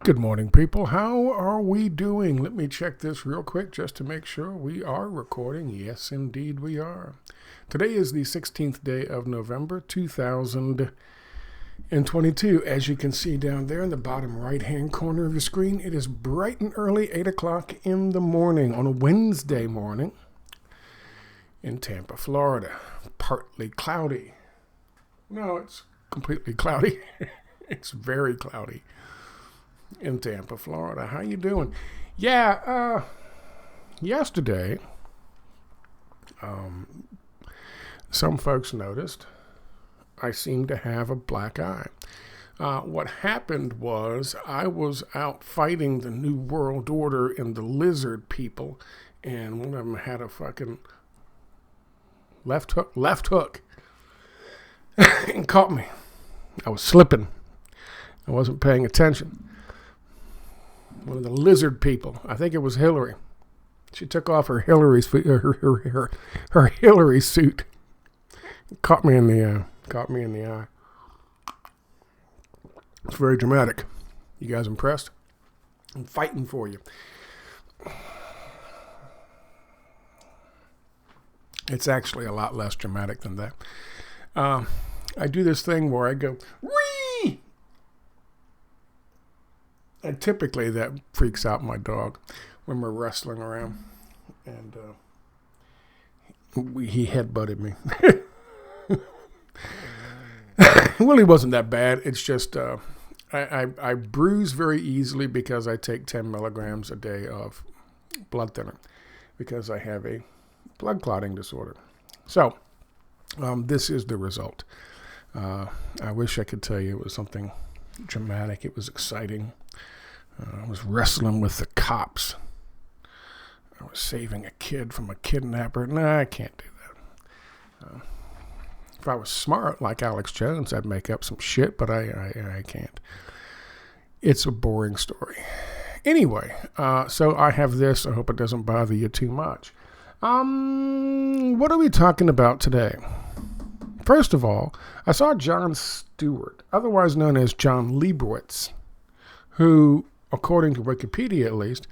Good morning, people. How are we doing? Let me check this real quick just to make sure we are recording. Yes, indeed we are. Today is the 16th day of November, 2022. As you can see down there in the bottom right-hand corner of your screen, it is bright and early, 8 o'clock in the morning on a Wednesday morning in Tampa, Florida. Partly cloudy. No, it's completely cloudy. It's very cloudy in Tampa, Florida. How you doing? Yeah, yesterday, some folks noticed I seemed to have a black eye. What happened was I was out fighting the New World Order and the lizard people, and one of them had a fucking left hook, and caught me. I was slipping. I wasn't paying attention. One of the lizard people. I think it was Hillary. She took off her Hillary suit. Caught me in the eye. It's very dramatic. You guys impressed? I'm fighting for you. It's actually a lot less dramatic than that. I do this thing where I go, wee! And typically that freaks out my dog when we're wrestling around. And he headbutted me. Well, he wasn't that bad. It's just I bruise very easily because I take 10 milligrams a day of blood thinner because I have a blood clotting disorder. So this is the result. I wish I could tell you it was something dramatic. It was exciting. I was wrestling with the cops. I was saving a kid from a kidnapper. Nah, I can't do that. If I was smart like Alex Jones, I'd make up some shit, but I can't. It's a boring story. Anyway, so I have this. I hope it doesn't bother you too much. What are we talking about today? First of all, I saw Jon Stewart, otherwise known as John Leibowitz, who, according to Wikipedia at least,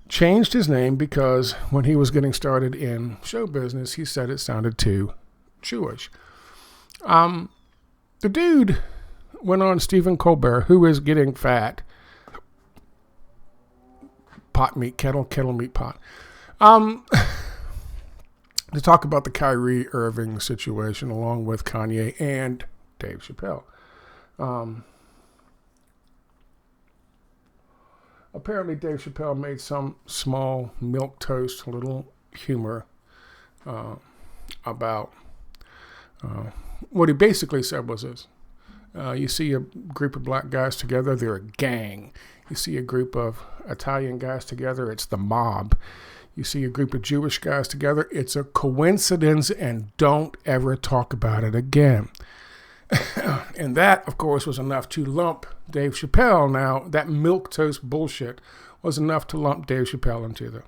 changed his name because when he was getting started in show business, he said it sounded too Jewish. The dude went on Stephen Colbert, who is getting fat. Pot meat, kettle meat pot. To talk about the Kyrie Irving situation along with Kanye and Dave Chappelle. Apparently Dave Chappelle made some small milquetoast little humor about what he basically said was this. You see a group of black guys together, they're a gang. You see a group of Italian guys together, it's the mob. You see a group of Jewish guys together, it's a coincidence, and don't ever talk about it again. And that, of course, was enough to lump Dave Chappelle. Now, that milquetoast bullshit was enough to lump Dave Chappelle into the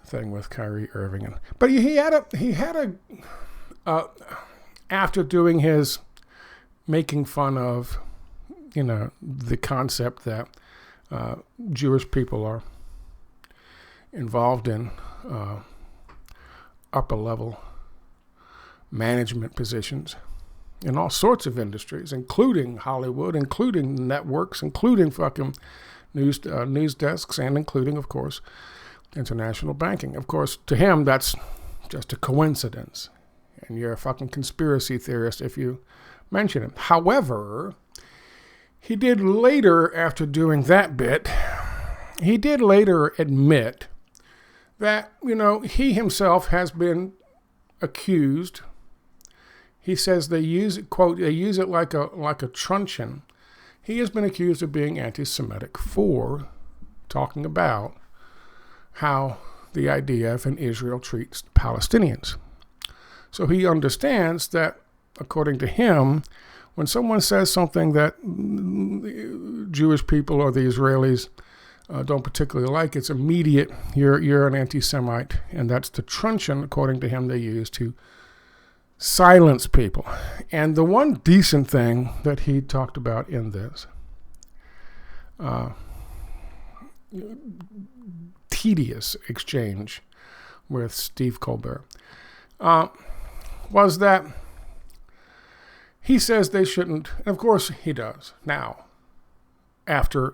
thing with Kyrie Irving. But he had a after doing his making fun of, the concept that Jewish people are involved in upper level management positions in all sorts of industries, including Hollywood, including networks, including fucking news desks, and including, of course, international banking. Of course, to him, that's just a coincidence. And you're a fucking conspiracy theorist if you mention it. However, he did later, after doing that bit, he did later admit that, he himself has been accused. He says they use it, quote, they use it like a truncheon. He has been accused of being anti-Semitic for talking about how the IDF and Israel treats Palestinians. So he understands that, according to him, when someone says something that Jewish people or the Israelis don't particularly like, it's immediate, you're an anti-Semite, and that's the truncheon, according to him, they use to silence people. And the one decent thing that he talked about in this tedious exchange with Steve Colbert was that he says they shouldn't, and of course he does now, after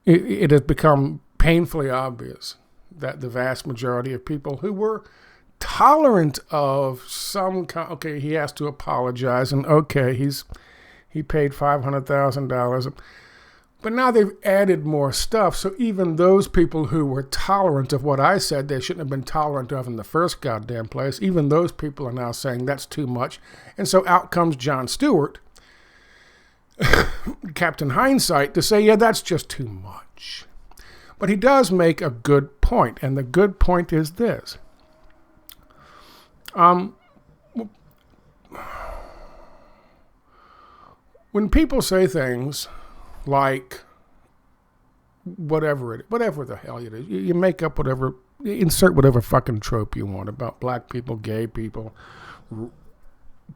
it has become painfully obvious that the vast majority of people who were tolerant of some okay, he has to apologize, and okay, he paid $500,000, but now they've added more stuff. So even those people who were tolerant of what I said they shouldn't have been tolerant of in the first goddamn place, even those people are now saying that's too much. And so out comes Jon Stewart, Captain Hindsight, to say, yeah, that's just too much. But he does make a good point, and the good point is this. When people say things like whatever the hell it is, you make up whatever, insert whatever fucking trope you want about black people, gay people,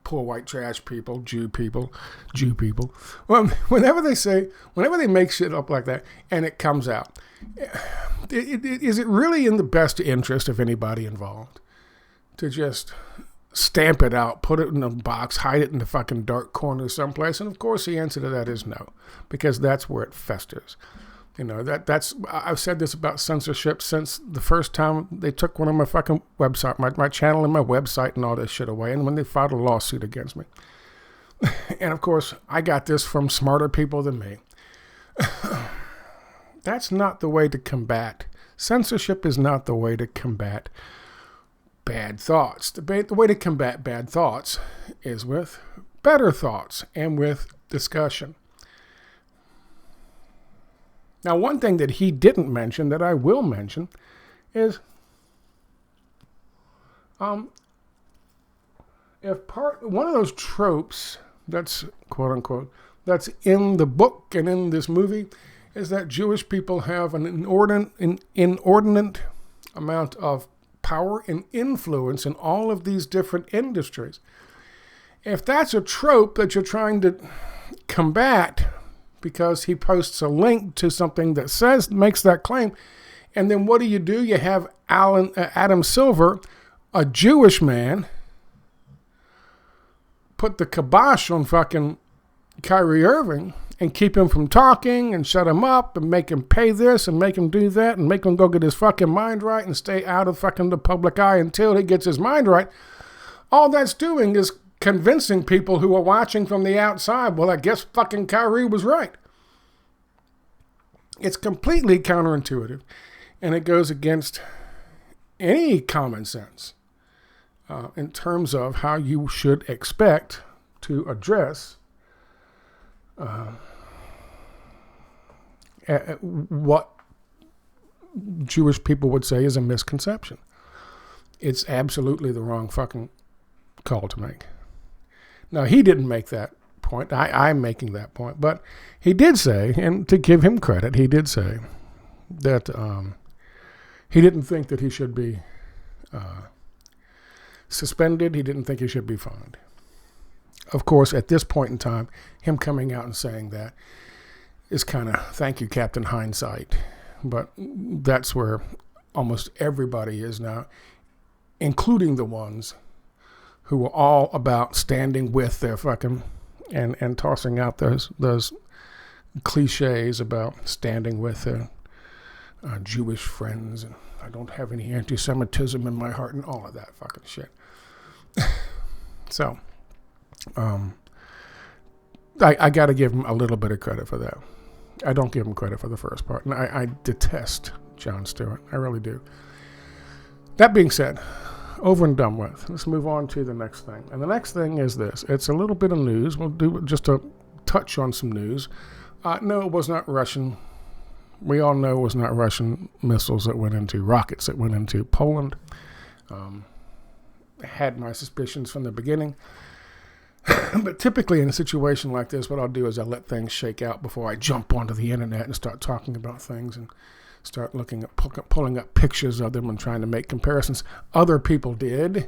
poor white trash people, Jew people. Well, whenever they make shit up like that and it comes out, is it really in the best interest of anybody involved to just stamp it out, put it in a box, hide it in the fucking dark corner someplace? And of course the answer to that is no, because that's where it festers. You know, that's I've said this about censorship since the first time they took one of my fucking website, my channel and my website and all this shit away, and when they filed a lawsuit against me. And of course I got this from smarter people than me. That's not the way to combat. Censorship is not the way to combat bad thoughts. The way to combat bad thoughts is with better thoughts and with discussion. Now, one thing that he didn't mention that I will mention is one of those tropes that's quote unquote that's in the book and in this movie is that Jewish people have an inordinate amount of power and influence in all of these different industries. If that's a trope that you're trying to combat because he posts a link to something that makes that claim, and then what do? You have Adam Silver, a Jewish man, put the kibosh on fucking Kyrie Irving and keep him from talking and shut him up and make him pay this and make him do that and make him go get his fucking mind right and stay out of fucking the public eye until he gets his mind right. All that's doing is convincing people who are watching from the outside, well, I guess fucking Kyrie was right. It's completely counterintuitive, and it goes against any common sense in terms of how you should expect to address what Jewish people would say is a misconception. It's absolutely the wrong fucking call to make. Now, he didn't make that point. I'm making that point. But he did say, and to give him credit, he did say that he didn't think that he should be suspended. He didn't think he should be fined. Of course, at this point in time, him coming out and saying that is kind of, thank you, Captain Hindsight. But that's where almost everybody is now, including the ones who are all about standing with their fucking and tossing out those cliches about standing with their Jewish friends, and I don't have any anti-Semitism in my heart and all of that fucking shit. So, I got to give him a little bit of credit for that. I don't give him credit for the first part, and I detest Jon Stewart. I really do. That being said, over and done with. Let's move on to the next thing. And the next thing is this. It's a little bit of news. We'll do just a touch on some news. No, it was not Russian. We all know it was not Russian missiles that went into, rockets that went into Poland. Had my suspicions from the beginning. But typically in a situation like this, what I'll do is I'll let things shake out before I jump onto the internet and start talking about things and start looking at pulling up pictures of them and trying to make comparisons. Other people did,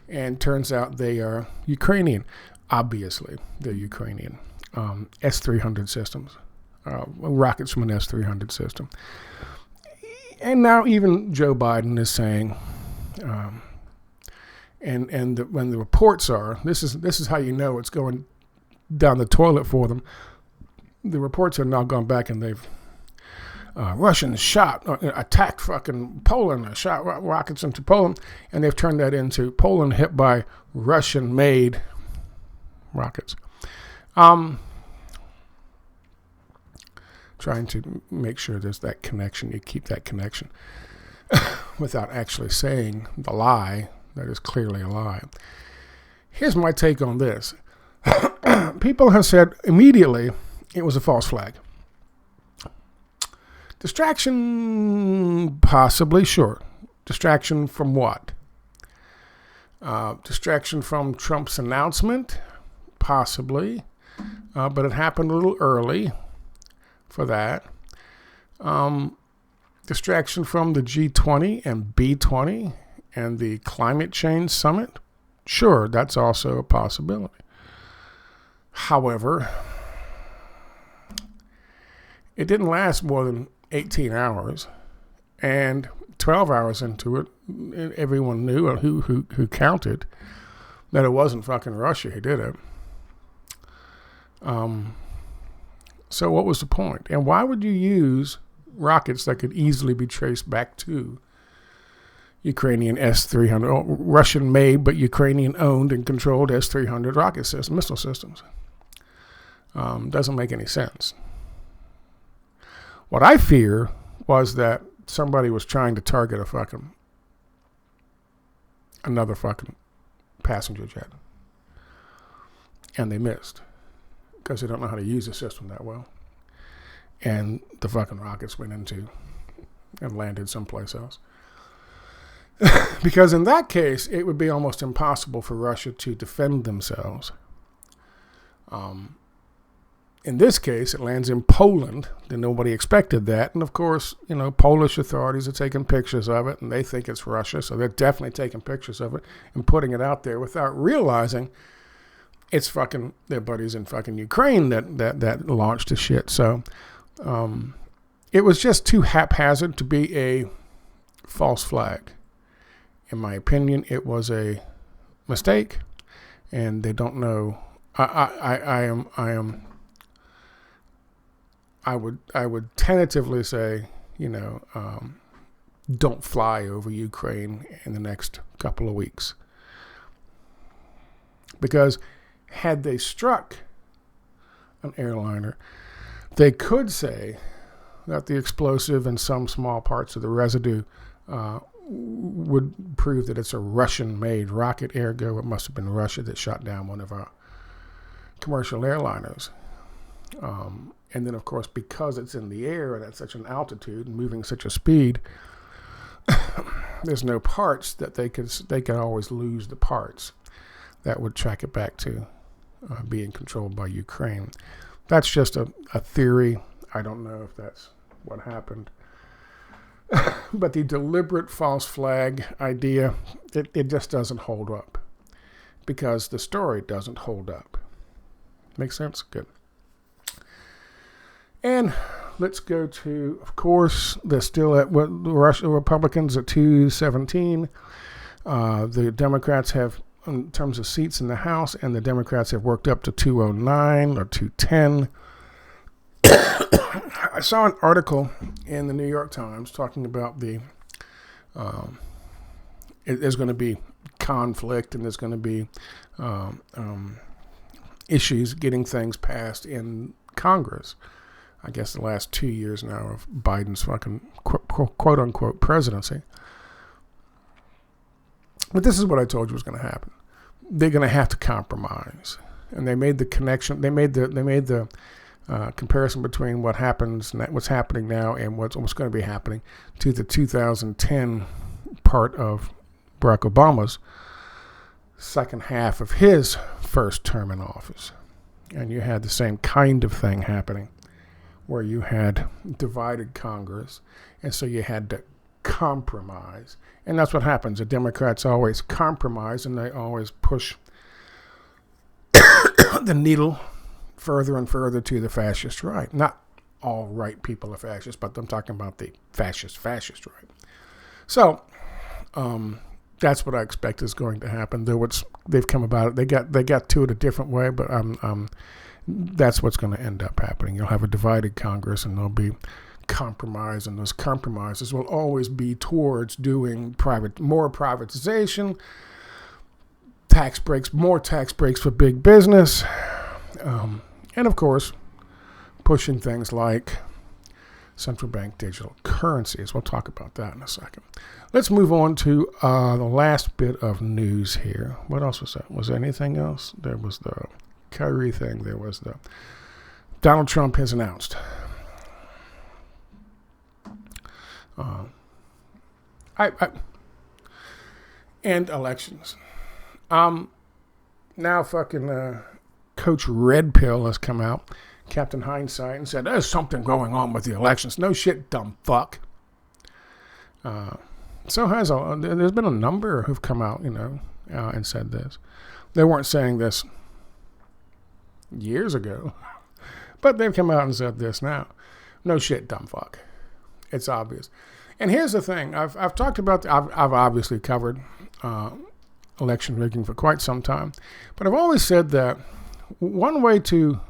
and turns out they are Ukrainian. Obviously, they're Ukrainian. S-300 systems. rockets from an S-300 system. And now even Joe Biden is saying, when the reports are, this is how you know it's going down the toilet for them. The reports have now gone back and they've Russians attacked fucking Poland, shot rockets into Poland, and they've turned that into Poland hit by Russian-made rockets. Trying to make sure there's that connection, you keep that connection without actually saying the lie that is clearly a lie. Here's my take on this. People have said immediately it was a false flag. Distraction, possibly, sure. Distraction from what? Distraction from Trump's announcement, possibly. But it happened a little early for that. Distraction from the G20 and B20 and the climate change summit, sure, that's also a possibility. However, it didn't last more than 18 hours, and 12 hours into it, everyone knew, or who counted, that it wasn't fucking Russia who did it. So what was the point? And why would you use rockets that could easily be traced back to Ukrainian S-300, Russian-made but Ukrainian-owned and controlled S-300 rocket system, missile systems? Doesn't make any sense. What I fear was that somebody was trying to target another fucking passenger jet, and they missed because they don't know how to use the system that well, and the fucking rockets went into and landed someplace else. Because in that case, it would be almost impossible for Russia to defend themselves. In this case, it lands in Poland, and nobody expected that. And of course, Polish authorities are taking pictures of it, and they think it's Russia, so they're definitely taking pictures of it and putting it out there without realizing it's fucking their buddies in fucking Ukraine that launched the shit. So it was just too haphazard to be a false flag. In my opinion, it was a mistake, and they don't know. I would tentatively say, don't fly over Ukraine in the next couple of weeks. Because had they struck an airliner, they could say that the explosive and some small parts of the residue would prove that it's a Russian-made rocket. Ergo, it must have been Russia that shot down one of our commercial airliners. And then, of course, because it's in the air and at such an altitude and moving such a speed, there's no parts that they could always lose the parts that would track it back to being controlled by Ukraine. That's just a theory. I don't know if that's what happened. But the deliberate false flag idea, it just doesn't hold up because the story doesn't hold up. Make sense? Good. And let's go to, of course, they're still at what the Russian Republicans at 217. The Democrats have, in terms of seats in the House, and the Democrats have worked up to 209 or 210. I saw an article in the New York Times talking about there's going to be conflict and there's going to be issues getting things passed in Congress. I guess the last 2 years now of Biden's fucking quote unquote presidency. But this is what I told you was going to happen. They're going to have to compromise, and they made the connection. They made the comparison between what's happening now and what's going to be happening to the 2010 part of Barack Obama's second half of his first term in office. And you had the same kind of thing happening where you had divided Congress, and so you had to compromise. And that's what happens. The Democrats always compromise, and they always push the needle further and further to the fascist right. Not all right people are fascists, but I'm talking about the fascist right. So that's what I expect is going to happen. They've come about it. They got to it a different way, but that's what's going to end up happening. You'll have a divided Congress, and there'll be compromise, and those compromises will always be towards doing more privatization, more tax breaks for big business, and of course, pushing things like central bank digital currencies. We'll talk about that in a second. Let's move on to the last bit of news here. What else was that? Was there anything else? There was the Kyrie thing. There was the Donald Trump has announced. And elections. Now fucking Coach Red Pill has come out, Captain Hindsight, and said, there's something going on with the elections. No shit, dumb fuck. There's been a number who've come out, and said this. They weren't saying this years ago, but they've come out and said this now. No shit, dumb fuck. It's obvious. And here's the thing. I've talked about, I've obviously covered election rigging for quite some time, but I've always said that one way to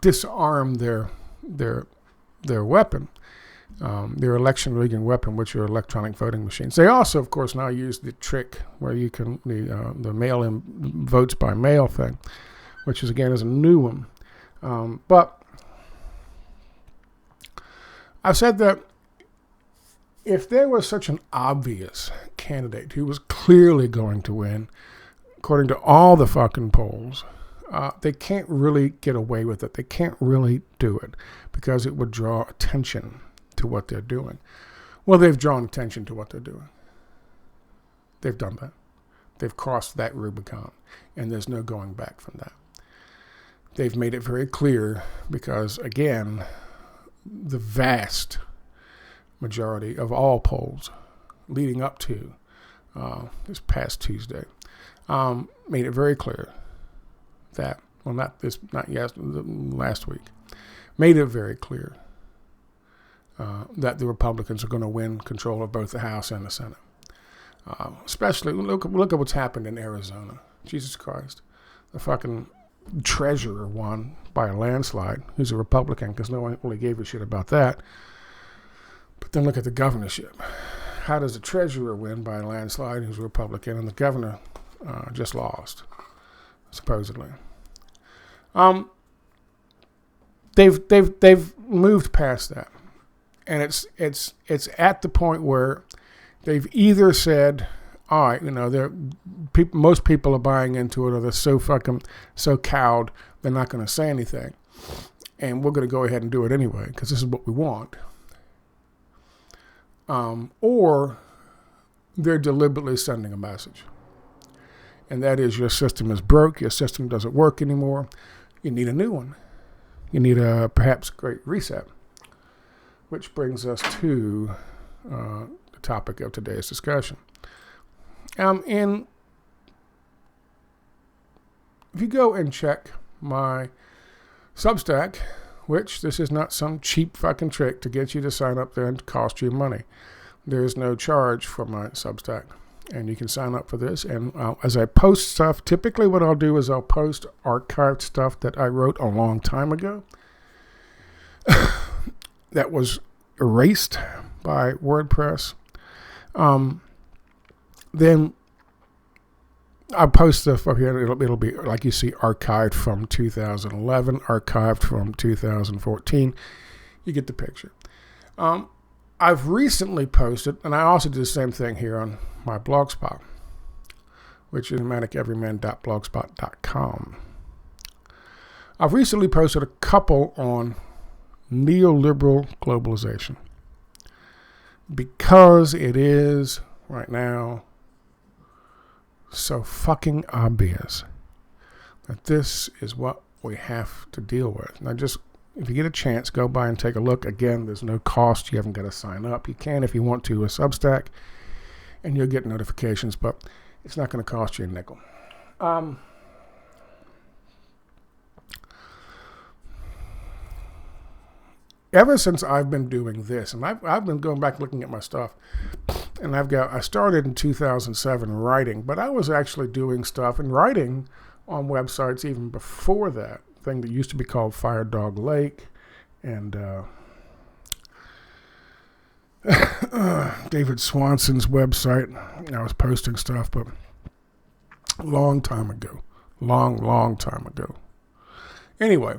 disarm their weapon, their election rigging weapon, which are electronic voting machines. They also, of course, now use the trick where you can the mail-in votes by mail thing, which is again is a new one. But I've said that if there was such an obvious candidate who was clearly going to win, according to all the fucking polls, they can't really get away with it. They can't really do it because it would draw attention to what they're doing. Well, they've drawn attention to what they're doing. They've done that. They've crossed that Rubicon, and there's no going back from that. They've made it very clear because, again, the vast majority of all polls leading up to this past Tuesday made it very clear that, last week, made it very clear that the Republicans are going to win control of both the House and the Senate. Especially, look at what's happened in Arizona. Jesus Christ. The fucking treasurer won by a landslide, who's a Republican, because no one really gave a shit about that. But then look at the governorship. How does the treasurer win by a landslide who's a Republican, and the governor just lost, supposedly? They've moved past that, and it's at the point where they've either said, all right, most people are buying into it, or they're so cowed they're not going to say anything, and we're going to go ahead and do it anyway because this is what we want. Or they're deliberately sending a message, and that is your system is broke, your system doesn't work anymore, you need a new one. You need a perhaps great reset, which brings us to the topic of today's discussion. And if you go and check my Substack, which this is not some cheap fucking trick to get you to sign up there and cost you money. There is no charge for my Substack, and you can sign up for this. And as I post stuff, typically what I'll do is I'll post archived stuff that I wrote a long time ago that was erased by WordPress. Then I'll post stuff up here. It'll be like you see, archived from 2011, archived from 2014. You get the picture. I've recently posted, and I also did the same thing here on my blogspot, which is maniceveryman.blogspot.com. I've recently posted a couple on Neoliberal Globalization because it is right now so fucking obvious that this is what we have to deal with. Now, just if you get a chance, go by and take a look. Again, there's no cost. You haven't got to sign up. You can if you want to a Substack. and you'll get notifications, but it's not going to cost you a nickel. Ever since I've been doing this, and I've been going back looking at my stuff, and I started in 2007 writing, but I was actually doing stuff and writing on websites even before that, thing that used to be called Fire Dog Lake, and David Swanson's website. I was posting stuff, but a long time ago. Anyway,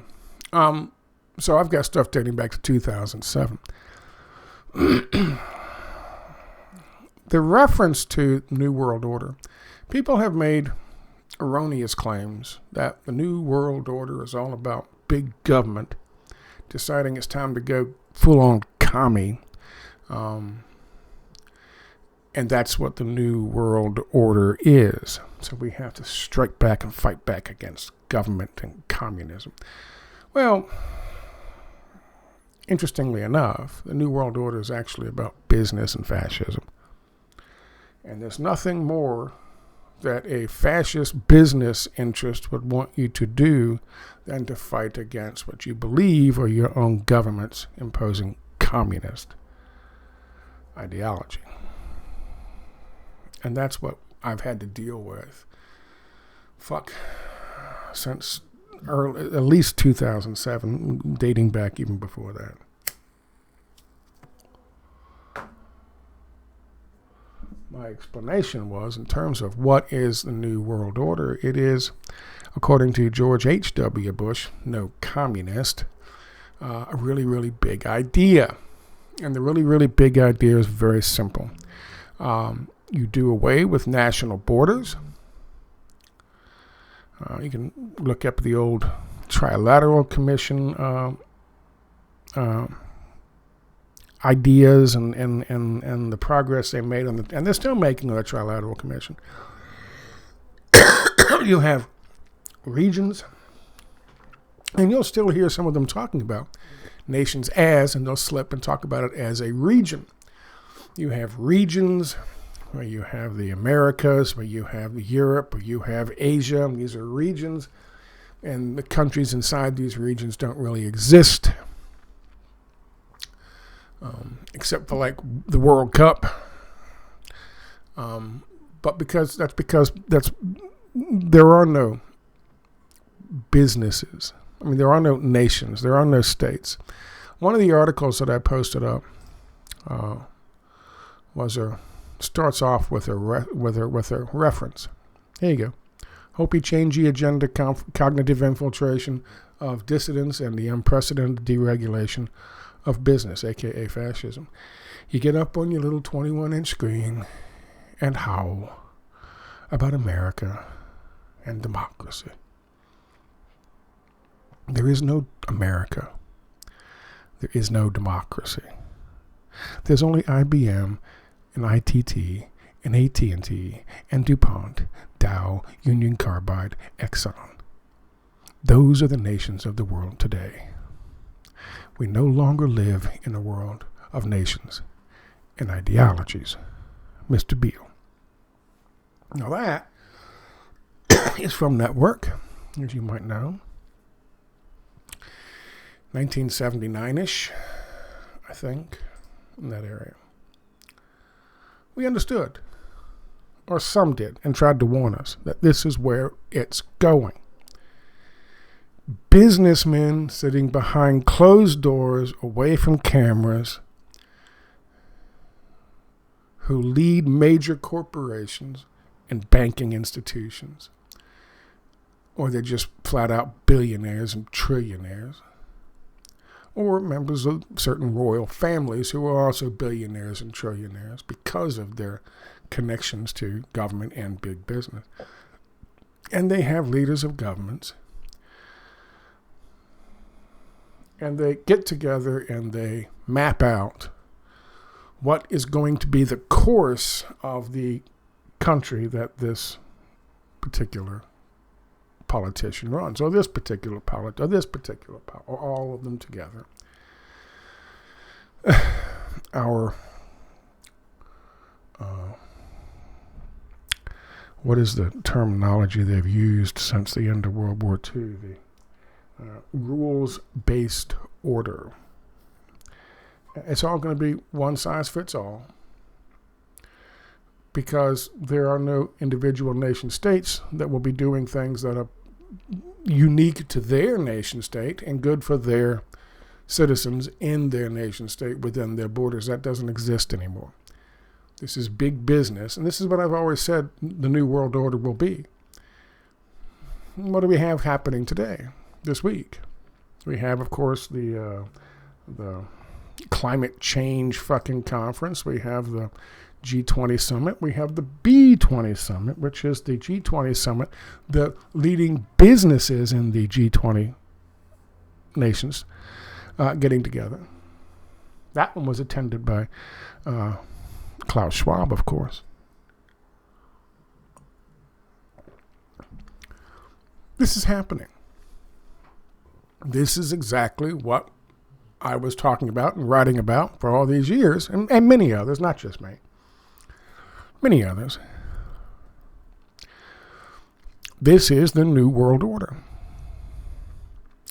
so I've got stuff dating back to 2007. The reference to New World Order, people have made erroneous claims that the New World Order is all about big government deciding it's time to go full-on commie. And that's what the New World Order is. So we have to strike back and fight back against government and communism. Well, interestingly enough, the New World Order is actually about business and fascism. And there's nothing more that a fascist business interest would want you to do than to fight against what you believe are your own governments imposing communist ideology. And that's what I've had to deal with. Since at least 2007, dating back even before that. My explanation was, in terms of what is the New World Order, it is, according to George H.W. Bush, no communist, a really, really big idea. And the really, really big idea is very simple. You do away with national borders. You can look up the old Trilateral Commission ideas and the progress they made on and they're still making on the Trilateral Commission. You have regions, and you'll still hear some of them talking about nations and they'll slip and talk about it as a region. You have regions where you have the Americas, where you have Europe, where you have Asia. These are regions, and the countries inside these regions don't really exist, except for like the World Cup. But because there are no businesses. I mean, there are no nations. There are no states. One of the articles that I posted up starts off with a reference. Here you go. Hope you change the agenda, cognitive infiltration of dissidents and the unprecedented deregulation of business, aka fascism. You get up on your little 21-inch screen and howl about America and democracy. There is no America. There is no democracy. There's only IBM and ITT and AT&T and DuPont, Dow, Union Carbide, Exxon. Those are the nations of the world today. We no longer live in a world of nations and ideologies. Mr. Beale. Now that is from that work, as you might know. 1979-ish, I think, in that area. We understood, or some did, and tried to warn us that this is where it's going. Businessmen sitting behind closed doors, away from cameras, who lead major corporations and banking institutions, or they're just flat out billionaires and trillionaires, or members of certain royal families who are also billionaires and trillionaires because of their connections to government and big business. And they have leaders of governments, and they get together and they map out what is going to be the course of the country that this particular politician runs, or this particular or all of them together. what is the terminology they've used since the end of World War II? The rules-based order. It's all going to be one size fits all, because there are no individual nation states that will be doing things that are unique to their nation state and good for their citizens in their nation state within their borders. That doesn't exist anymore. This is big business, and this is what I've always said the New World Order will be. What do we have happening today, this week? We have, of course, the climate change fucking conference. We have the G20 summit. We have the B20 summit, which is the G20 summit, the leading businesses in the G20 nations getting together. That one was attended by Klaus Schwab, of course. This is happening. This is exactly what I was talking about and writing about for all these years, and many others, not just me. Many others. This is the New World Order.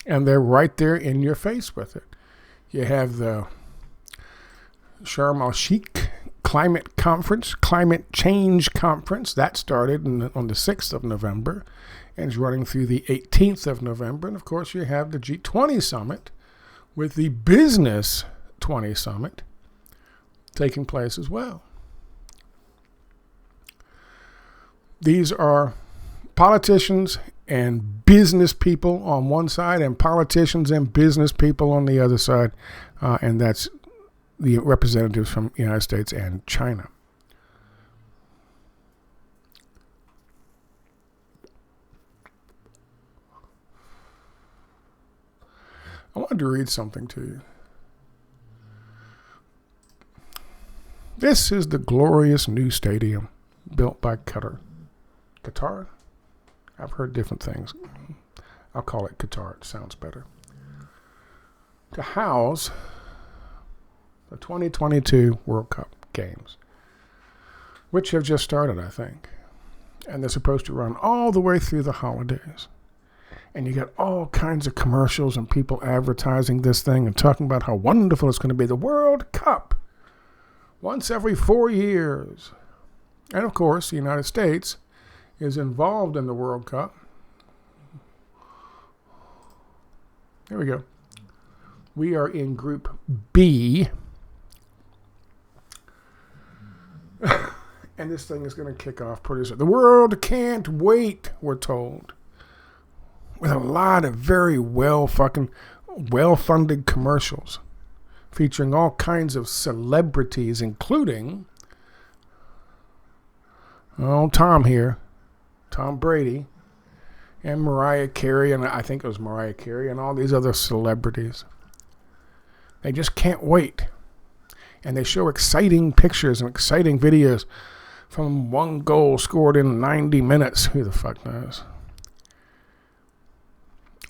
And they're right there in your face with it. You have the Sharm el-Sheikh Climate Conference, Climate Change Conference. That started on the 6th of November and is running through the 18th of November. And, of course, you have the G20 Summit with the Business 20 Summit taking place as well. These are politicians and business people on one side and politicians and business people on the other side. And that's the representatives from the United States and China. I wanted to read something to you. This is the glorious new stadium built by Qatar. Qatar? I've heard different things. I'll call it Qatar. It sounds better. To house the 2022 World Cup games, which have just started, I think. And they're supposed to run all the way through the holidays. And you got all kinds of commercials and people advertising this thing and talking about how wonderful it's going to be. The World Cup, once every 4 years. And, of course, the United States is involved in the World Cup. There we go. We are in Group B. And this thing is going to kick off pretty soon. The world can't wait, we're told. With a lot of very well-funded commercials featuring all kinds of celebrities, including Tom Brady, and Mariah Carey, and I think it was Mariah Carey, and all these other celebrities. They just can't wait. And they show exciting pictures and exciting videos from one goal scored in 90 minutes. Who the fuck knows?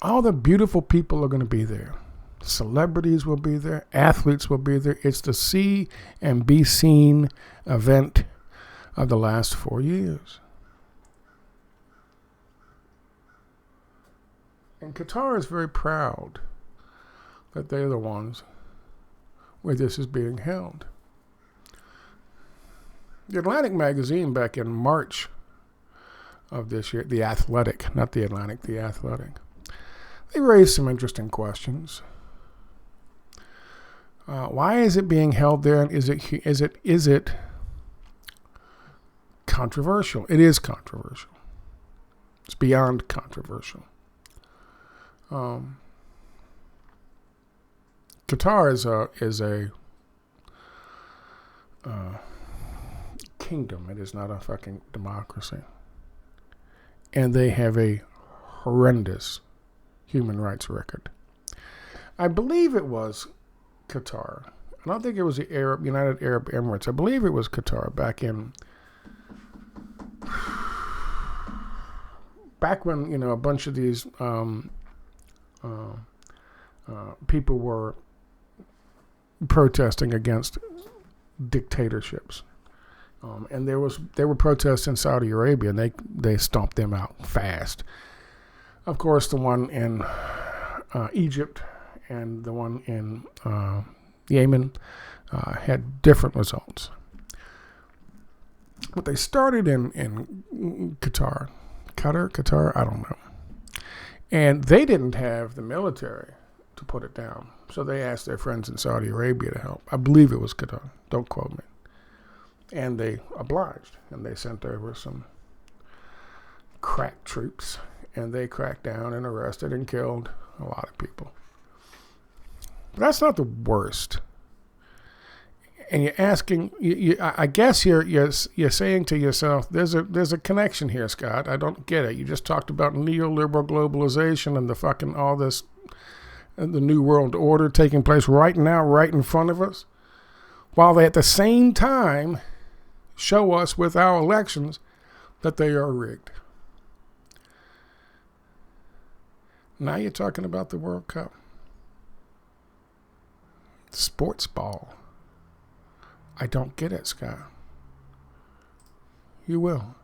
All the beautiful people are going to be there. Celebrities will be there. Athletes will be there. It's the see and be seen event of the last 4 years. And Qatar is very proud that they're the ones where this is being held. The Atlantic magazine back in March of this year, The Athletic, not The Atlantic, The Athletic, they raised some interesting questions. Why is it being held there? And is it controversial? It is controversial. It's beyond controversial. Qatar is a kingdom. It is not a fucking democracy. And they have a horrendous human rights record. I believe it was Qatar. I don't think it was the United Arab Emirates. I believe it was Qatar back when a bunch of these people were protesting against dictatorships And there were protests in Saudi Arabia, and they stomped them out fast. Of course, the one in Egypt and the one in Yemen had different results. But they started in Qatar, I don't know. And they didn't have the military to put it down. So they asked their friends in Saudi Arabia to help. I believe it was Qatar. Don't quote me. And they obliged. And they sent over some crack troops. And they cracked down and arrested and killed a lot of people. But that's not the worst. And you're asking, I guess you're saying to yourself, there's a connection here, Scott. I don't get it. You just talked about neoliberal globalization and the fucking all this, and the new world order taking place right now, right in front of us, while they at the same time show us with our elections that they are rigged. Now you're talking about the World Cup. Sports ball. I don't get it, Scott. You will.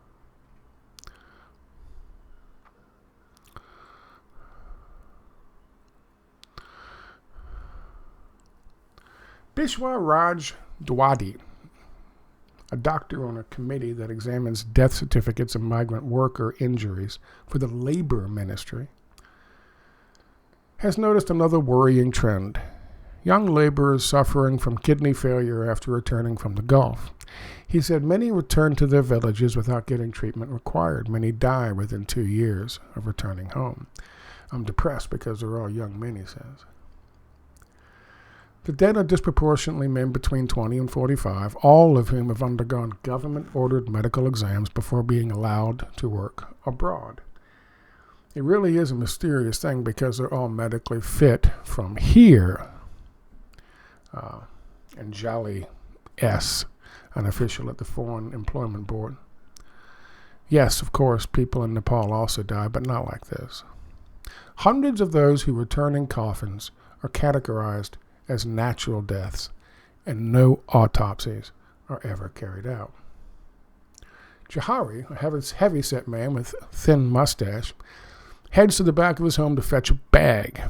Bishwa Raj Dwadi, a doctor on a committee that examines death certificates of migrant worker injuries for the Labor Ministry, has noticed another worrying trend. Young laborers suffering from kidney failure after returning from the Gulf. He said many return to their villages without getting treatment required. Many die within 2 years of returning home. I'm depressed because they're all young men, he says. The dead are disproportionately men between 20 and 45, all of whom have undergone government-ordered medical exams before being allowed to work abroad. It really is a mysterious thing because they're all medically fit from here. And Jolly S., an official at the Foreign Employment Board. Yes, of course, people in Nepal also die, but not like this. Hundreds of those who return in coffins are categorized as natural deaths, and no autopsies are ever carried out. Jahari, a heavy-set man with a thin mustache, heads to the back of his home to fetch a bag.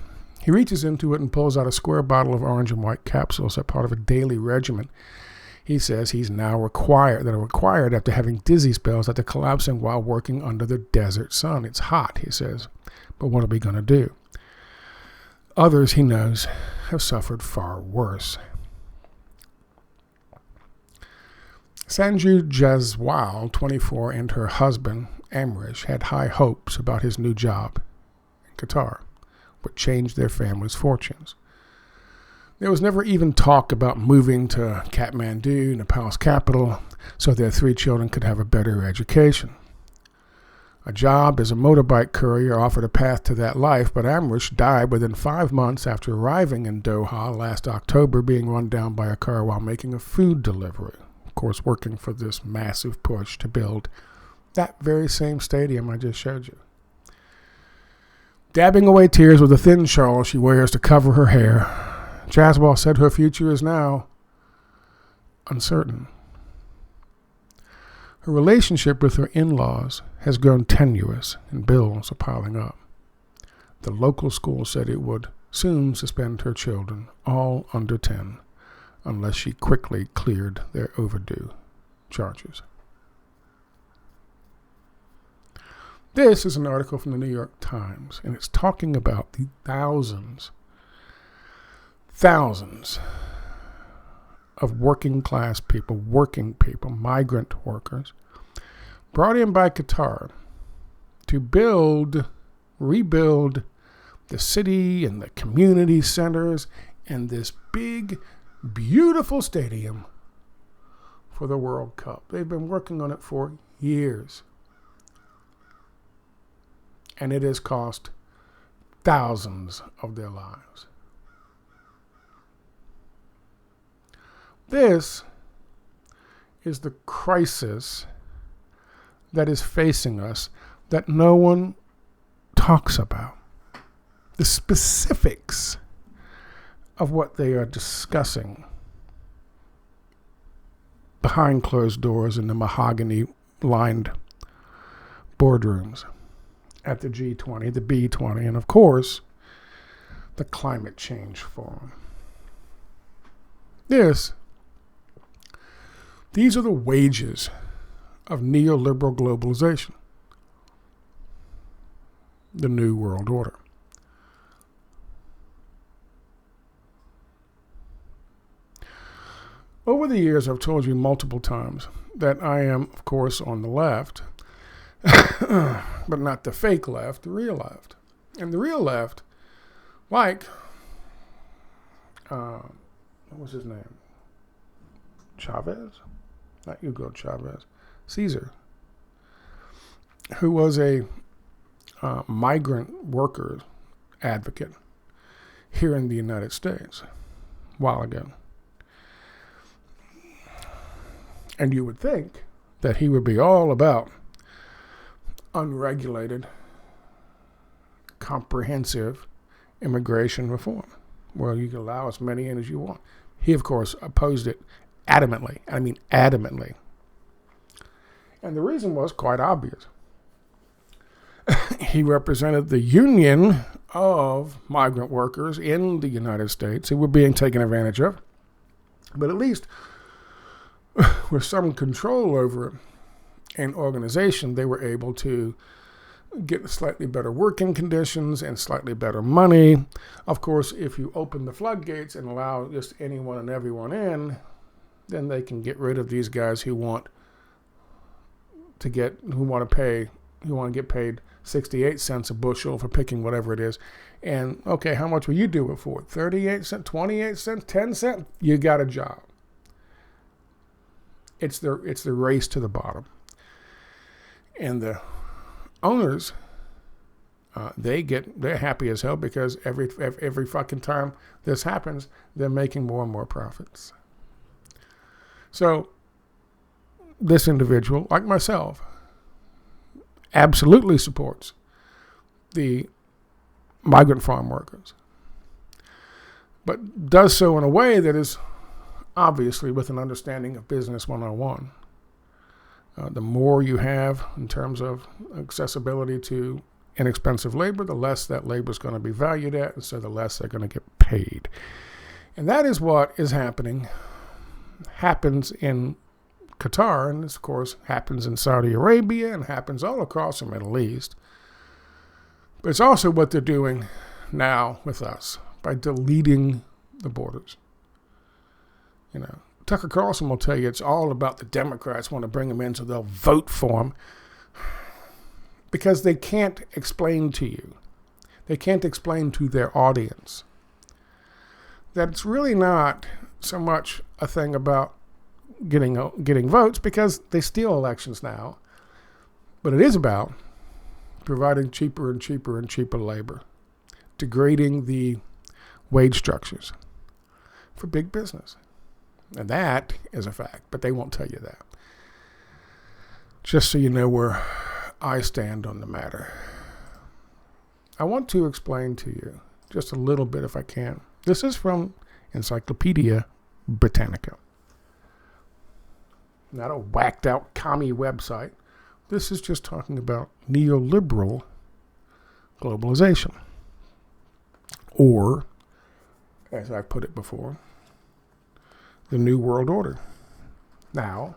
He reaches into it and pulls out a square bottle of orange and white capsules as part of a daily regimen. He says he's now required after having dizzy spells after collapsing while working under the desert sun. It's hot, he says, but what are we going to do? Others, he knows, have suffered far worse. Sanju Jaswal, 24, and her husband, Amrish, had high hopes about his new job in Qatar, would change their family's fortunes. There was never even talk about moving to Kathmandu, Nepal's capital, so their 3 children could have a better education. A job as a motorbike courier offered a path to that life, but Amrish died within 5 months after arriving in Doha last October, being run down by a car while making a food delivery. Of course, working for this massive push to build that very same stadium I just showed you. Dabbing away tears with a thin shawl she wears to cover her hair, Jaswal said her future is now uncertain. Her relationship with her in-laws has grown tenuous and bills are piling up. The local school said it would soon suspend her children, all under 10, unless she quickly cleared their overdue charges. This is an article from the New York Times, and it's talking about the thousands of working people, migrant workers, brought in by Qatar to rebuild the city and the community centers and this big, beautiful stadium for the World Cup. They've been working on it for years. And it has cost thousands of their lives. This is the crisis that is facing us that no one talks about. The specifics of what they are discussing behind closed doors in the mahogany-lined boardrooms at the G20, the B20, and of course, the Climate Change Forum. These are the wages of neoliberal globalization, the New World Order. Over the years, I've told you multiple times that I am, of course, on the left, but not the fake left, the real left. And the real left, like, what was his name? Chavez? Not Hugo Chavez. Caesar, who was a migrant worker advocate here in the United States a while ago. And you would think that he would be all about unregulated, comprehensive immigration reform, where you can allow as many in as you want. He, of course, opposed it adamantly. I mean, adamantly. And the reason was quite obvious. He represented the union of migrant workers in the United States who were being taken advantage of, but at least with some control over it and organization, they were able to get slightly better working conditions and slightly better money. Of course, if you open the floodgates and allow just anyone and everyone in, then they can get rid of these guys who want to get paid 68 cents a bushel for picking whatever it is. And okay, how much will you do it for? 38 cents, 28 cents, 10 cents? You got a job. It's the race to the bottom. And the owners, they're happy as hell because every fucking time this happens, they're making more and more profits. So this individual, like myself, absolutely supports the migrant farm workers, but does so in a way that is obviously with an understanding of business 101. The more you have in terms of accessibility to inexpensive labor, the less that labor is going to be valued at, and so the less they're going to get paid. And that is what is happens in Qatar, and this, of course, happens in Saudi Arabia and happens all across the Middle East. But it's also what they're doing now with us by deleting the borders. You know, Tucker Carlson will tell you it's all about the Democrats want to bring them in so they'll vote for them because they can't explain to you. They can't explain to their audience that it's really not so much a thing about getting votes because they steal elections now, but it is about providing cheaper and cheaper and cheaper labor, degrading the wage structures for big business. And that is a fact, but they won't tell you that. Just so you know where I stand on the matter. I want to explain to you just a little bit if I can. This is from Encyclopedia Britannica. Not a whacked out commie website. This is just talking about neoliberal globalization. Or, as I've put it before, the New World Order. Now,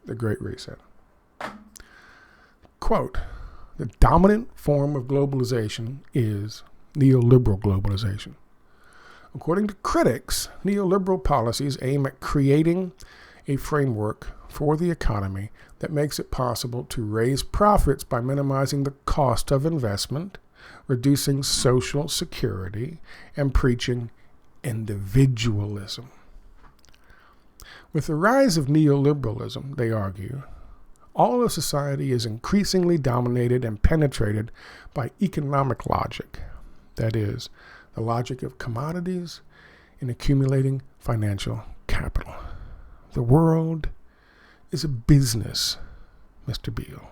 the Great Reset. Quote, the dominant form of globalization is neoliberal globalization. According to critics, neoliberal policies aim at creating a framework for the economy that makes it possible to raise profits by minimizing the cost of investment, reducing social security, and preaching individualism. With the rise of neoliberalism, they argue, all of society is increasingly dominated and penetrated by economic logic. That is, the logic of commodities and accumulating financial capital. The world is a business, Mr. Beale.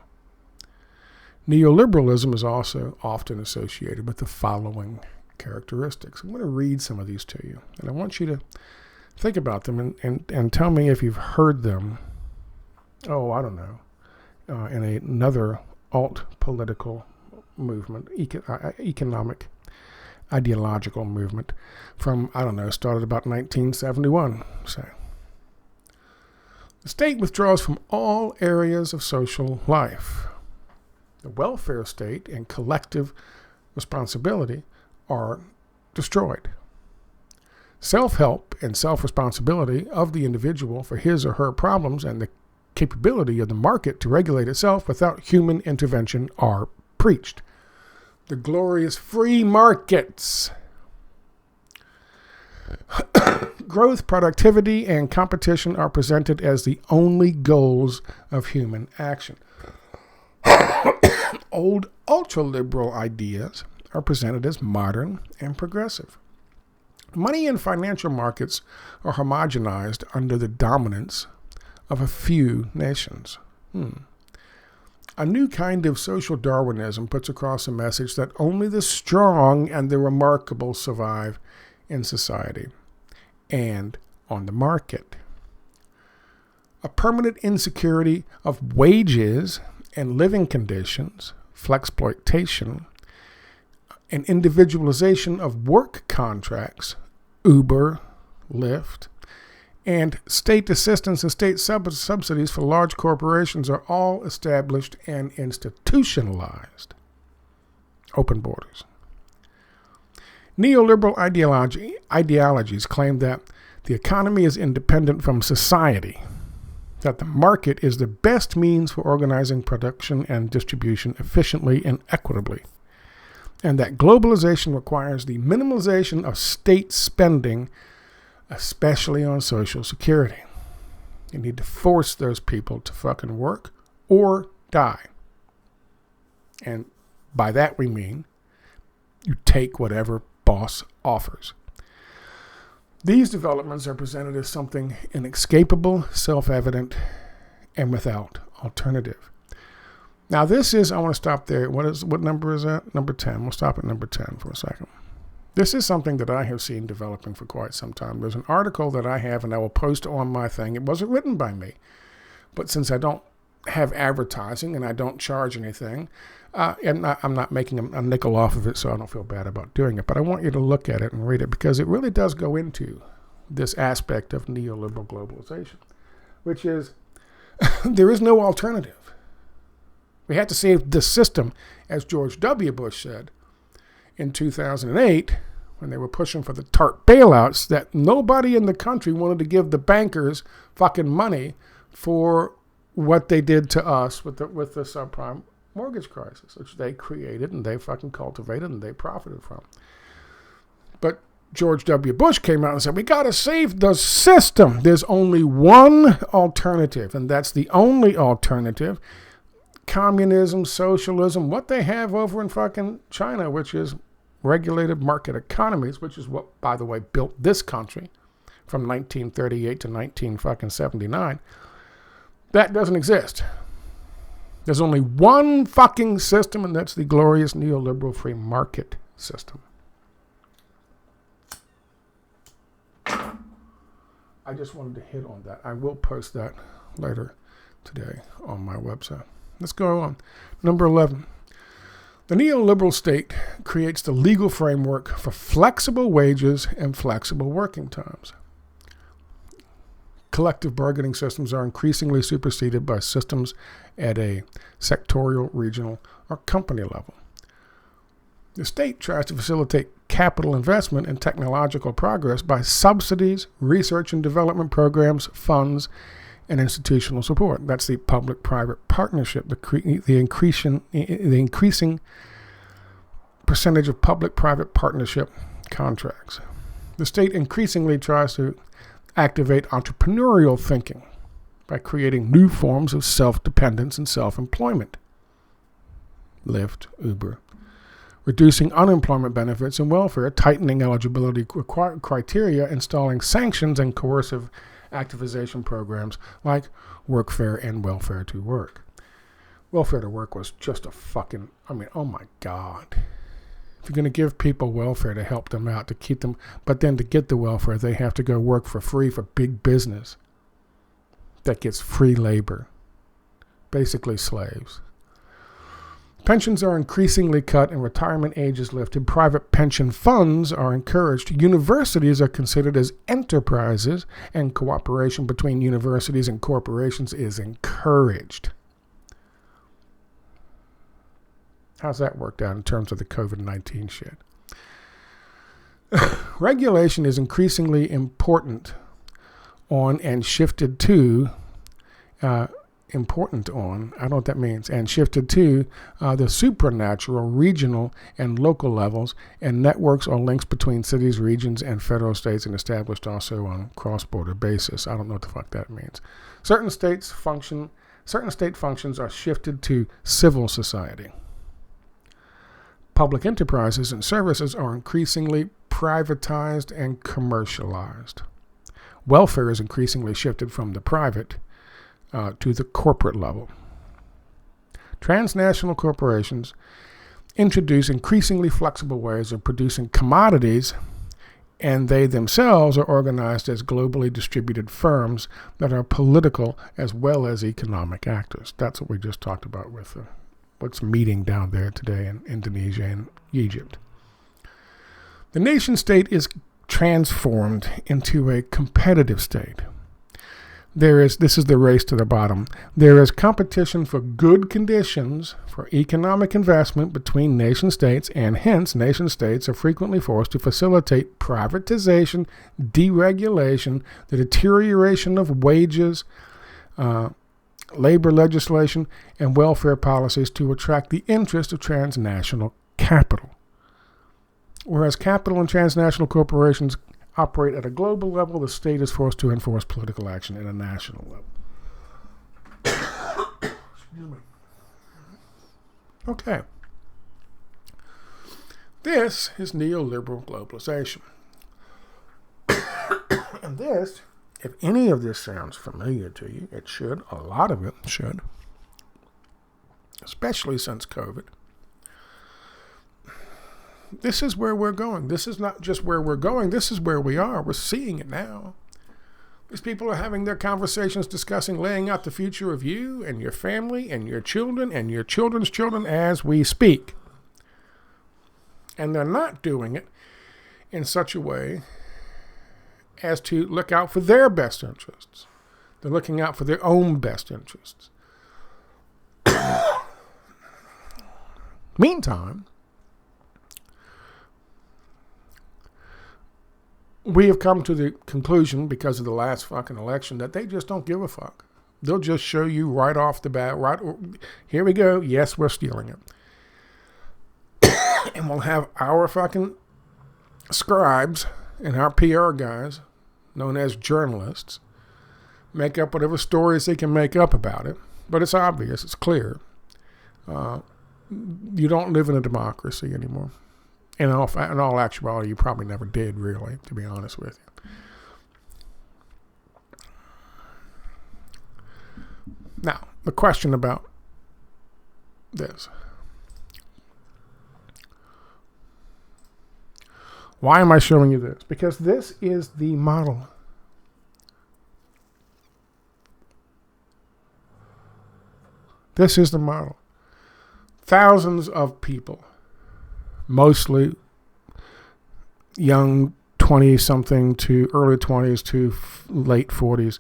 Neoliberalism is also often associated with the following characteristics. I'm going to read some of these to you, and I want you to Think about them and tell me if you've heard them, I don't know, in another alt-political movement, economic, ideological movement from, I don't know, started about 1971, say. The state withdraws from all areas of social life. The welfare state and collective responsibility are destroyed. Self-help and self-responsibility of the individual for his or her problems and the capability of the market to regulate itself without human intervention are preached. The glorious free markets. Growth, productivity, and competition are presented as the only goals of human action. Old ultra-liberal ideas are presented as modern and progressive. Money and financial markets are homogenized under the dominance of a few nations. A new kind of social Darwinism puts across a message that only the strong and the remarkable survive in society and on the market. A permanent insecurity of wages and living conditions, flexploitation, and individualization of work contracts, Uber, Lyft, and state assistance and state subsidies for large corporations are all established and institutionalized. Open borders. Neoliberal ideologies claim that the economy is independent from society, that the market is the best means for organizing production and distribution efficiently and equitably, and that globalization requires the minimalization of state spending, especially on Social Security. You need to force those people to fucking work or die. And by that we mean you take whatever boss offers. These developments are presented as something inescapable, self-evident, and without alternative. Now this is, I want to stop there. What number is that? Number 10. We'll stop at number 10 for a second. This is something that I have seen developing for quite some time. There's an article that I have and I will post on my thing. It wasn't written by me, but since I don't have advertising and I don't charge anything, I'm not making a nickel off of it, so I don't feel bad about doing it. But I want you to look at it and read it because it really does go into this aspect of neoliberal globalization, which is there is no alternative. We have to save the system, as George W. Bush said in 2008 when they were pushing for the TARP bailouts, that nobody in the country wanted to give the bankers fucking money for what they did to us with the subprime mortgage crisis, which they created and they fucking cultivated and they profited from. But George W. Bush came out and said, we got to save the system. There's only one alternative, and that's the only alternative. Communism, socialism, what they have over in fucking China, which is regulated market economies, which is what, by the way, built this country from 1938 to 1979. That doesn't exist. There's only one fucking system, and that's the glorious neoliberal free market system. I just wanted to hit on that. I will post that later today on my website. Let's go on. Number 11. The neoliberal state creates the legal framework for flexible wages and flexible working times. Collective bargaining systems are increasingly superseded by systems at a sectorial, regional, or company level. The state tries to facilitate capital investment and technological progress by subsidies, research and development programs, funds, and institutional support. That's the public-private partnership, the increasing percentage of public-private partnership contracts. The state increasingly tries to activate entrepreneurial thinking by creating new forms of self-dependence and self-employment. Lyft, Uber. Reducing unemployment benefits and welfare, tightening eligibility criteria, installing sanctions and coercive activization programs like workfare and welfare to work. Welfare to work was just a fucking, oh my God. If you're going to give people welfare to help them out, to keep them, but then to get the welfare, they have to go work for free for big business that gets free labor, basically slaves. Pensions are increasingly cut and retirement ages lifted. Private pension funds are encouraged. Universities are considered as enterprises, and cooperation between universities and corporations is encouraged. How's that worked out in terms of the COVID-19 shit? Regulation is increasingly important on and shifted to I don't know what that means, and shifted to the supranatural, regional, and local levels, and networks or links between cities, regions, and federal states, and established also on a cross-border basis. I don't know what the fuck that means. Certain state functions are shifted to civil society. Public enterprises and services are increasingly privatized and commercialized. Welfare is increasingly shifted from the private to the corporate level. Transnational corporations introduce increasingly flexible ways of producing commodities, and they themselves are organized as globally distributed firms that are political as well as economic actors. That's what we just talked about with what's meeting down there today in Indonesia and Egypt. The nation state is transformed into a competitive state. This is the race to the bottom. There is competition for good conditions for economic investment between nation states, and hence nation states are frequently forced to facilitate privatization, deregulation, the deterioration of wages, labor legislation, and welfare policies to attract the interest of transnational capital. Whereas capital and transnational corporations operate at a global level, the state is forced to enforce political action at a national level. Excuse me. Okay. This is neoliberal globalization. And this, if any of this sounds familiar to you, it should. A lot of it should. Especially since COVID. This is where we're going. This is not just where we're going. This is where we are. We're seeing it now. These people are having their conversations discussing laying out the future of you and your family and your children and your children's children as we speak. And they're not doing it in such a way as to look out for their best interests. They're looking out for their own best interests. Meantime, we have come to the conclusion, because of the last fucking election, that they just don't give a fuck. They'll just show you right off the bat, here we go, yes, we're stealing it. And we'll have our fucking scribes and our PR guys, known as journalists, make up whatever stories they can make up about it. But it's obvious, it's clear. You don't live in a democracy anymore. In all actuality, you probably never did, really, to be honest with you. Now, the question about this. Why am I showing you this? Because this is the model. This is the model. Thousands of people, mostly young 20-something to early 20s to late 40s,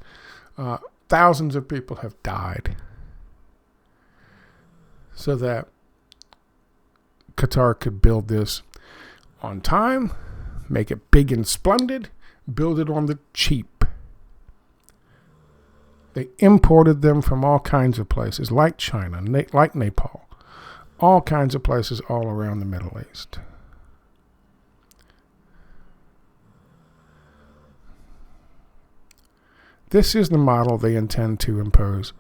thousands of people have died so that Qatar could build this on time, make it big and splendid, build it on the cheap. They imported them from all kinds of places, like China, like Nepal, all kinds of places all around the Middle East. This is the model they intend to impose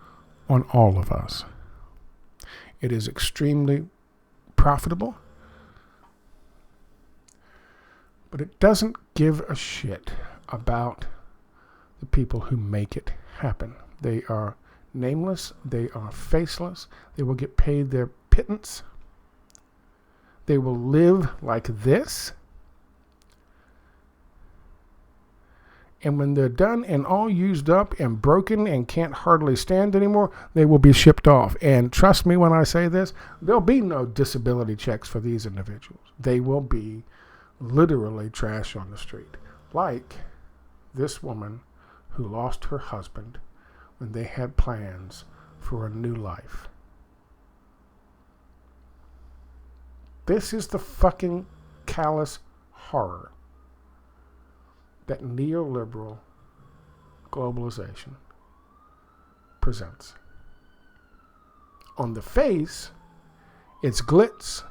on all of us. It is extremely profitable, but it doesn't give a shit about the people who make it happen. They are nameless. They are faceless. They will get paid their pittance. They will live like this. And when they're done and all used up and broken and can't hardly stand anymore, they will be shipped off. And trust me when I say this, there'll be no disability checks for these individuals. They will be literally trash on the street. Like this woman who lost her husband when they had plans for a new life. This is the fucking callous horror that neoliberal globalization presents. On the face, it's glitz,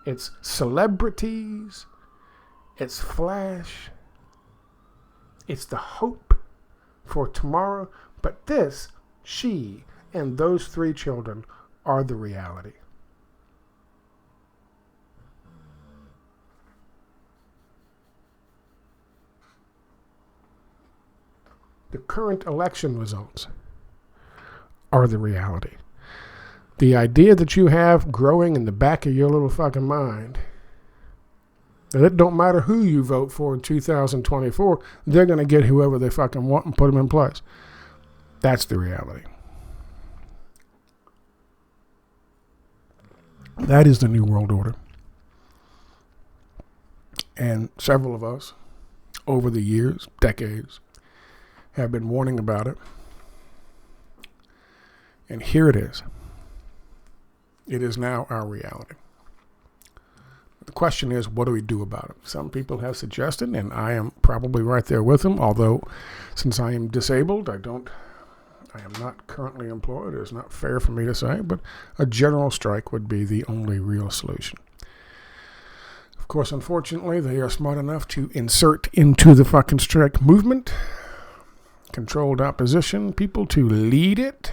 it's celebrities, it's flash, it's the hope for tomorrow, but this, she, and those 3 children are the reality. The current election results are the reality. The idea that you have growing in the back of your little fucking mind that it don't matter who you vote for in 2024, they're going to get whoever they fucking want and put them in place. That's the reality. That is the New World Order. And several of us, over the years, decades, have been warning about it. And here it is. It is now our reality. The question is, what do we do about it? Some people have suggested, and I am probably right there with them, although since I am disabled, I am not currently employed. It's not fair for me to say, but a general strike would be the only real solution. Of course, unfortunately, they are smart enough to insert into the fucking strike movement controlled opposition people to lead it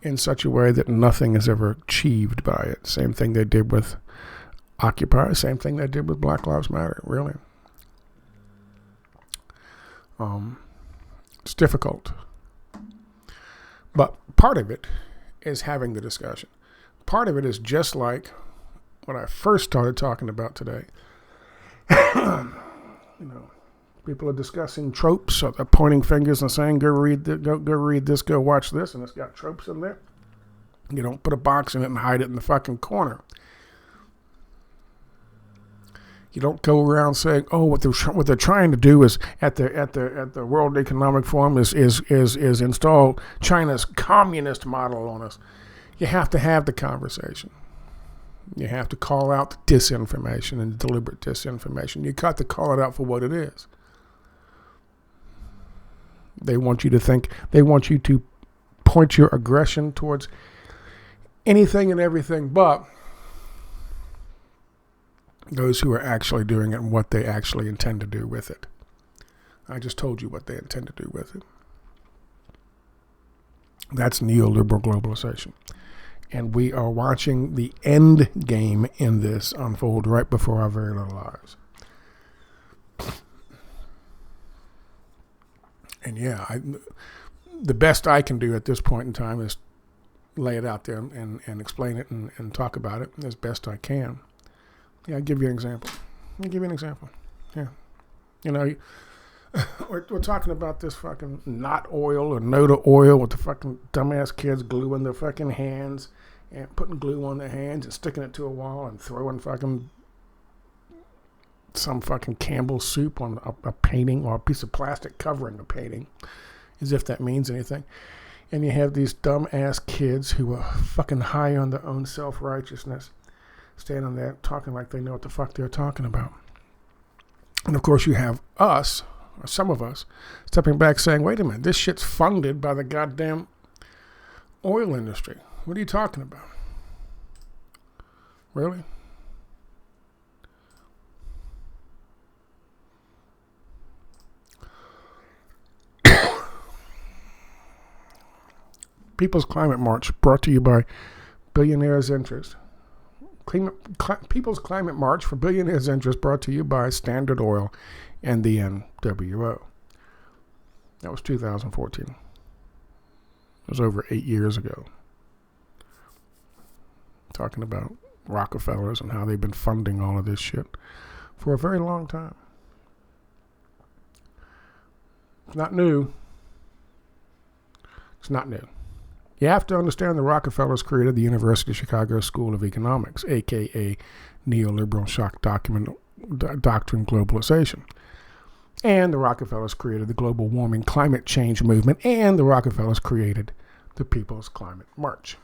in such a way that nothing is ever achieved by it. Same thing they did with Occupy, same thing they did with Black Lives Matter, really. It's difficult. But part of it is having the discussion. Part of it is just like what I first started talking about today. People are discussing tropes, so they're pointing fingers and saying, go read this, go watch this, and it's got tropes in there. You don't put a box in it and hide it in the fucking corner. You don't go around saying, "Oh, what they're trying to do is at the World Economic Forum is install China's communist model on us." You have to have the conversation. You have to call out the disinformation and deliberate disinformation. You got to call it out for what it is. They want you to think. They want you to point your aggression towards anything and everything but those who are actually doing it and what they actually intend to do with it. I just told you what they intend to do with it. That's neoliberal globalization. And we are watching the end game in this unfold right before our very little eyes. And yeah, the best I can do at this point in time is lay it out there and explain it and talk about it as best I can. Yeah, I'll give you an example. Yeah. We're talking about this fucking not oil or Noda oil with the fucking dumbass kids gluing their fucking hands and putting glue on their hands and sticking it to a wall and throwing fucking some fucking Campbell's soup on a painting or a piece of plastic covering a painting, as if that means anything. And you have these dumbass kids who are fucking high on their own self-righteousness standing there talking like they know what the fuck they're talking about. And of course you have us, or some of us, stepping back saying, wait a minute, this shit's funded by the goddamn oil industry. What are you talking about? Really? People's Climate March, brought to you by Billionaires Interest. People's Climate March for Billionaires Interest, brought to you by Standard Oil and the NWO. That was 2014. It was over 8 years ago. Talking about Rockefellers and how they've been funding all of this shit for a very long time. It's not new. It's not new. You have to understand the Rockefellers created the University of Chicago School of Economics, a.k.a. Neoliberal Shock Doctrine Globalization. And the Rockefellers created the global warming climate change movement, and the Rockefellers created the People's Climate March.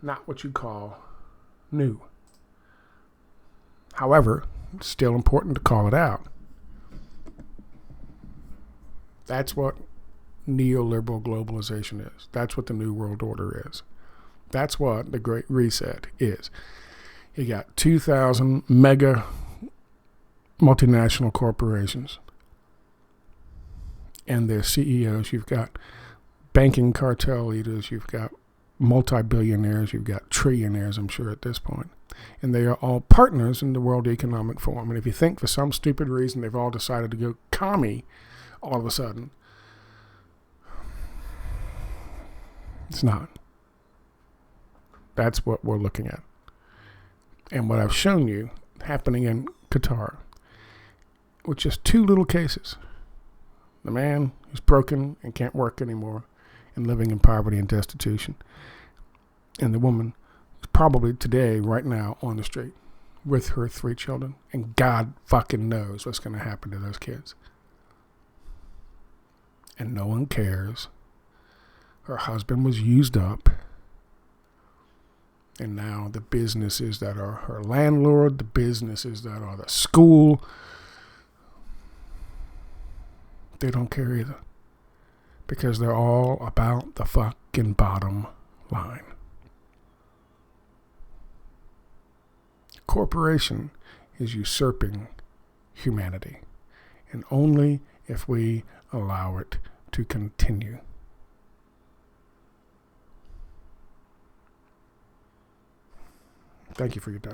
Not what you call new. However, it's still important to call it out. That's what neoliberal globalization is. That's what the New World Order is. That's what the Great Reset is. You got 2,000 mega multinational corporations and their CEOs. You've got banking cartel leaders. You've got multi-billionaires. You've got trillionaires, I'm sure, at this point. And they are all partners in the World Economic Forum. And if you think for some stupid reason they've all decided to go commie all of a sudden, it's not. That's what we're looking at. And what I've shown you happening in Qatar, with just two little cases. The man who's broken and can't work anymore and living in poverty and destitution. And the woman is probably today, right now, on the street with her 3 children. And God fucking knows what's going to happen to those kids. And no one cares. Her husband was used up. And now the businesses that are her landlord, the businesses that are the school, they don't care either. Because they're all about the fucking bottom line. Corporation is usurping humanity. And only if we allow it to continue. Thank you for your time.